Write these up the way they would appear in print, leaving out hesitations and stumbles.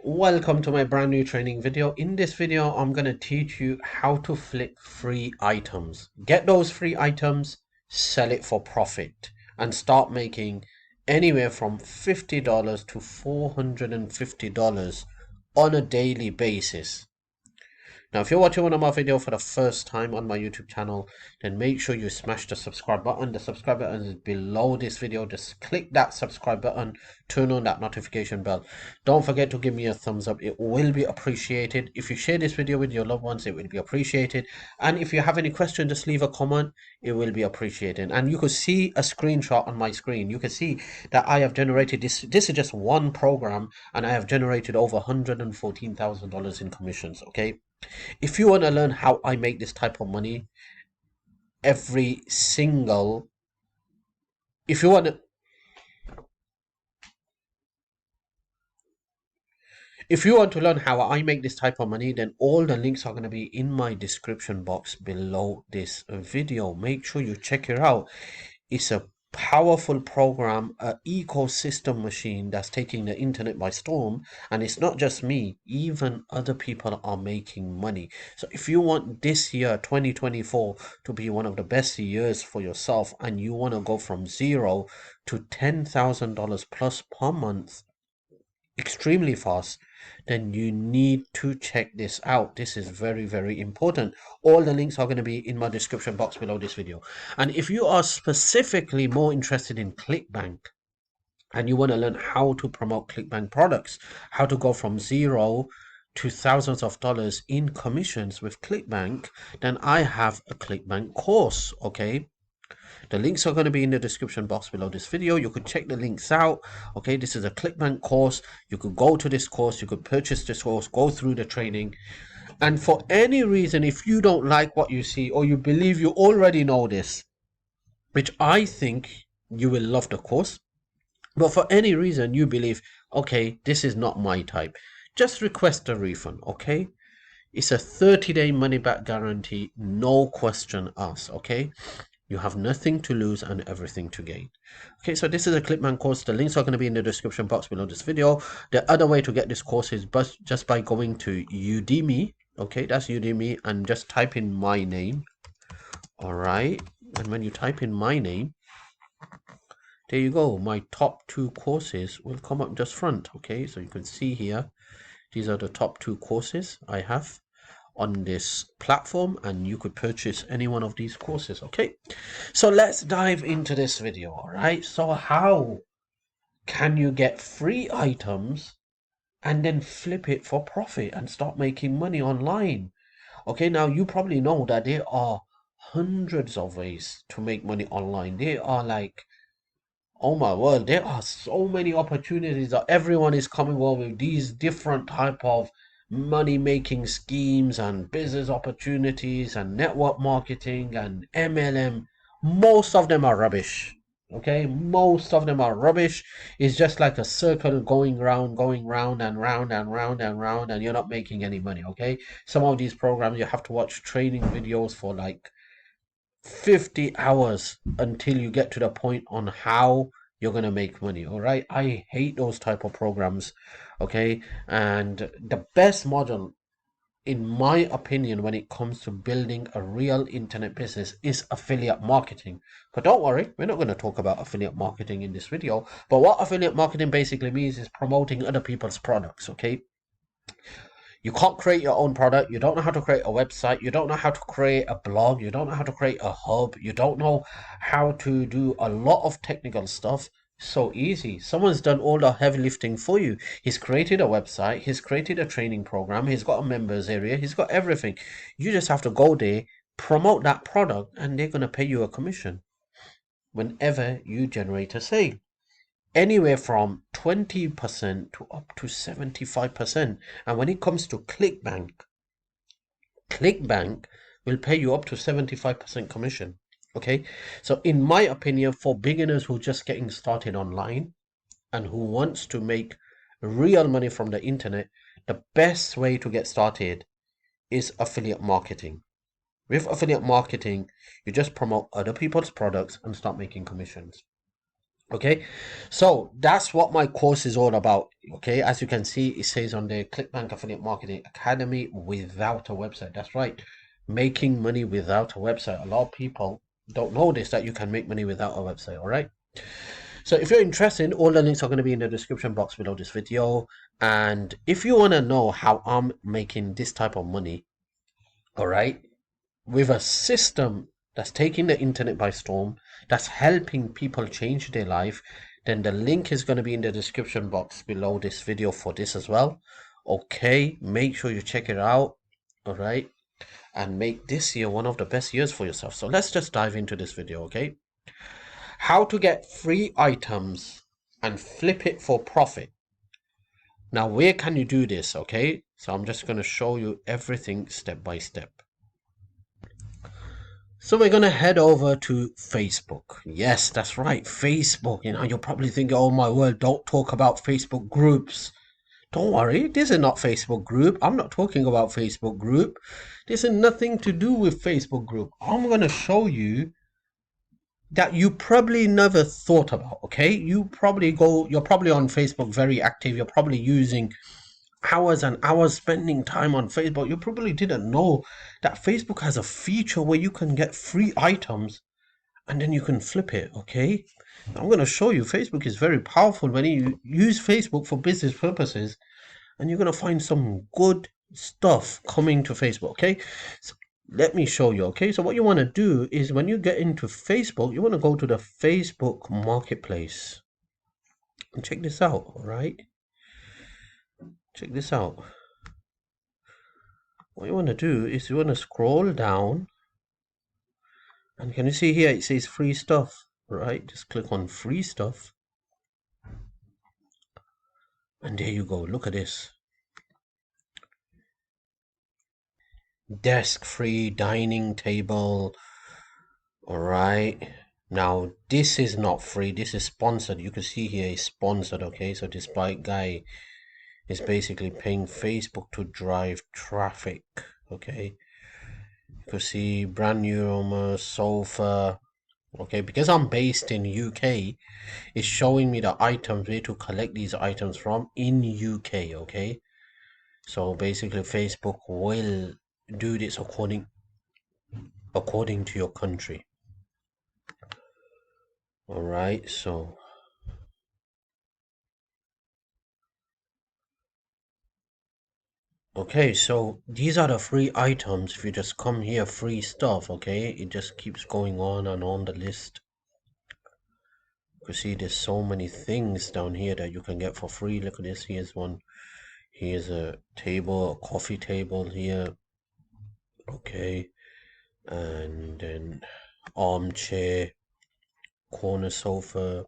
Welcome to my brand new training video. In this video, I'm going to teach you how to flip free items. Get those free items, sell it for profit, and start making anywhere from $50 to $450 on a daily basis. Now, if you're watching one of my videos for the first time on my YouTube channel, then make sure you smash the subscribe button. The subscribe button is below this video. Just click that subscribe button, turn on that notification bell. Don't forget to give me a thumbs up. It will be appreciated. If you share this video with your loved ones, it will be appreciated. And if you have any questions, just leave a comment. It will be appreciated. And you could see a screenshot on my screen. You can see that I have generated this. This is just one program, and I have generated over $114,000 in commissions. Okay. If you want to learn how I make this type of money every single, if you want to, if you want to learn how I make this type of money, then all the links are going to be in my description box below this video. Make sure you check it out. It's a powerful program, an ecosystem machine that's taking the internet by storm. And it's not just me, even other people are making money. So if you want this year 2024 to be one of the best years for yourself, and you want to go from zero to $10,000 plus per month extremely fast, then you need to check this out. This is very, very important. All the links are going to be in my description box below this video. And if you are specifically more interested in Clickbank and you want to learn how to promote Clickbank products, how to go from zero to thousands of dollars in commissions with Clickbank, then I have a Clickbank course. Okay, the links are going to be in the description box below this video. You could check the links out. Okay, this is a Clickbank course. You could go to this course, you could purchase this course, go through the training. And for any reason, if you don't like what you see, or you believe you already know this, which I think you will love the course, but for any reason you believe, okay, this is not my type, just request a refund. Okay, it's a 30-day money back guarantee, no question asked. Okay, you have nothing to lose and everything to gain. Okay, so this is a Clickbank course. The links are going to be in the description box below this video. The other way to get this course is just by going to Udemy. Okay, that's Udemy, and just type in my name. All right, and when you type in my name, there you go. My top 2 courses will come up just front. Okay, so you can see here, these are the top 2 courses I have on this platform, and you could purchase any one of these courses. Okay, so let's dive into this video. All right, so how can you get free items and then flip it for profit and start making money online? Okay, now you probably know that there are hundreds of ways to make money online. There are like, oh my word, there are so many opportunities that everyone is coming up with these different type of money making schemes and business opportunities and network marketing and MLM. Most of them are rubbish. Okay, most of them are rubbish. It's just like a circle going round and round and round and round, and you're not making any money. Okay, some of these programs you have to watch training videos for like 50 hours until you get to the point on how you're going to make money. All right, I hate those type of programs. Okay, and the best model in my opinion when it comes to building a real internet business is affiliate marketing. But don't worry, we're not going to talk about affiliate marketing in this video. But what affiliate marketing basically means is promoting other people's products. Okay, you can't create your own product. You don't know how to create a website. You don't know how to create a blog. You don't know how to create a hub. You don't know how to do a lot of technical stuff. So easy. Someone's done all the heavy lifting for you. He's created a website. He's created a training program. He's got a members area. He's got everything. You just have to go there, promote that product, and they're going to pay you a commission whenever you generate a sale, anywhere from 20% to up to 75%. And when it comes to Clickbank will pay you up to 75% commission. Okay, so in my opinion, for beginners who are just getting started online and who wants to make real money from the internet, the best way to get started is affiliate marketing. With affiliate marketing, you just promote other people's products and start making commissions. Okay, so that's what my course is all about. Okay, as you can see, it says on the Clickbank Affiliate Marketing Academy without a website. That's right, making money without a website. A lot of people don't know this, that you can make money without a website. All right, so if you're interested, all the links are going to be in the description box below this video. And if you want to know how I'm making this type of money, all right, with a system that's taking the internet by storm, that's helping people change their life, then the link is going to be in the description box below this video for this as well. Okay, make sure you check it out. All right, and make this year one of the best years for yourself. So let's just dive into this video. Okay, how to get free items and flip it for profit. Now, where can you do this? Okay, so I'm just going to show you everything step by step. So we're going to head over to Facebook. Yes, that's right, Facebook. You know, you're probably thinking, oh my word, don't talk about Facebook groups. Don't worry, this is not Facebook group. I'm not talking about Facebook group. This has nothing to do with Facebook group. I'm going to show you that you probably never thought about, okay? You're probably on Facebook very active. You're probably using hours and hours spending time on Facebook. You probably didn't know that Facebook has a feature where you can get free items and then you can flip it, okay? I'm going to show you Facebook is very powerful when you use Facebook for business purposes, and you're going to find some good stuff coming to Facebook, okay? So let me show you, okay? So what you want to do is when you get into Facebook, you want to go to the Facebook Marketplace. And check this out, all right? Check this out. What you want to do is you want to scroll down, and can you see here it says free stuff, right? Just click on free stuff, and there you go. Look at this. Desk free dining table. All right. Now this is not free. This is sponsored. You can see here it's sponsored. Okay. So this bike guy is basically paying Facebook to drive traffic. Okay. You can see brand new sofa. Okay. Because I'm based in UK, it's showing me the items where to collect these items from in UK. Okay. So basically Facebook will do this according to your country. All right, so okay, so these are the free items. If you just come here, free stuff, okay? It just keeps going on and on the list. You see there's so many things down here that you can get for free. Look at this, here's one. Here's a table, a coffee table here. Okay, and then armchair, corner sofa.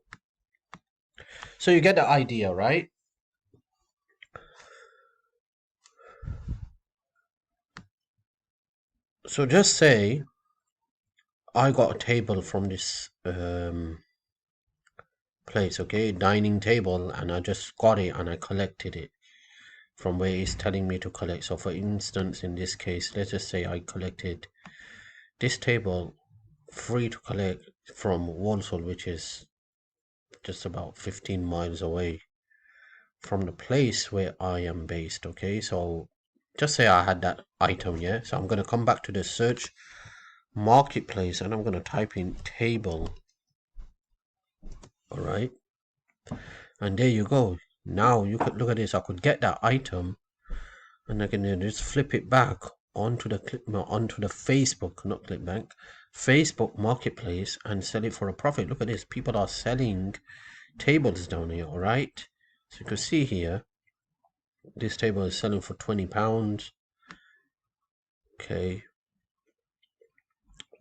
So you get the idea, right? So just say I got a table from this place, okay, dining table, and I just got it and I collected it from where it's telling me to collect. So for instance, in this case, let's just say I collected this table free to collect from Walsall, which is just about 15 miles away from the place where I am based. Okay, so just say I had that item, yeah. So I'm going to come back to the search marketplace and I'm going to type in table. All right, and there you go. Now you could look at this. I could get that item and I can then just flip it back onto the Facebook, not Clickbank, Facebook Marketplace, and sell it for a profit. Look at this. People are selling tables down here. All right, so you can see here this table is selling for £20. Okay,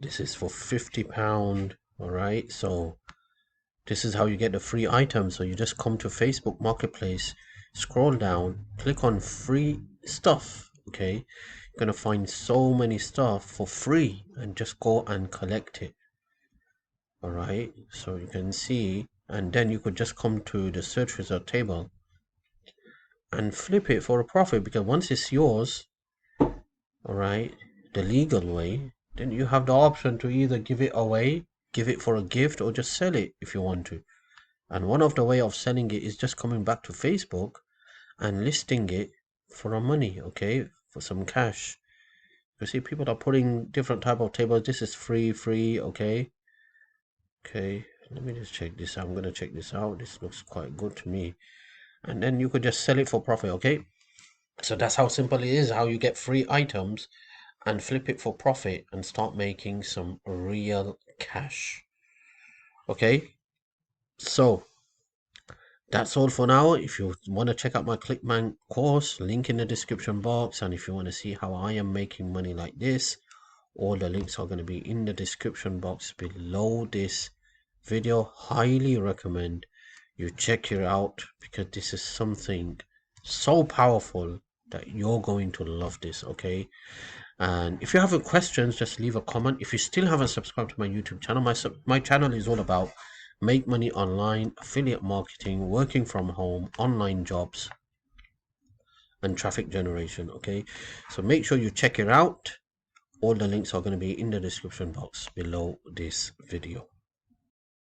this is for £50. All right, so this is how you get the free items. So you just come to Facebook Marketplace, scroll down, click on free stuff. Okay, you're gonna find so many stuff for free and just go and collect it. All right, so you can see, and then you could just come to the search result table and flip it for a profit, because once it's yours, all right, the legal way, then you have the option to either give it away, give it for a gift, or just sell it if you want to. And one of the way of selling it is just coming back to Facebook and listing it for a money, okay, for some cash. You see, people are putting different type of tables. This is free, okay. Okay, let me just check this out. I'm gonna check this out. This looks quite good to me. And then you could just sell it for profit, okay. So that's how simple it is, how you get free items and flip it for profit and start making some real cash. Okay, so that's all for now. If you want to check out my Clickbank course, link in the description box. And if you want to see how I am making money like this, all the links are going to be in the description box below this video. Highly recommend you check it out, because this is something so powerful that you're going to love this, okay. And if you have any questions, just leave a comment. If you still haven't subscribed to my YouTube channel, my channel is all about make money online, affiliate marketing, working from home, online jobs, and traffic generation, okay. So make sure you check it out. All the links are going to be in the description box below this video.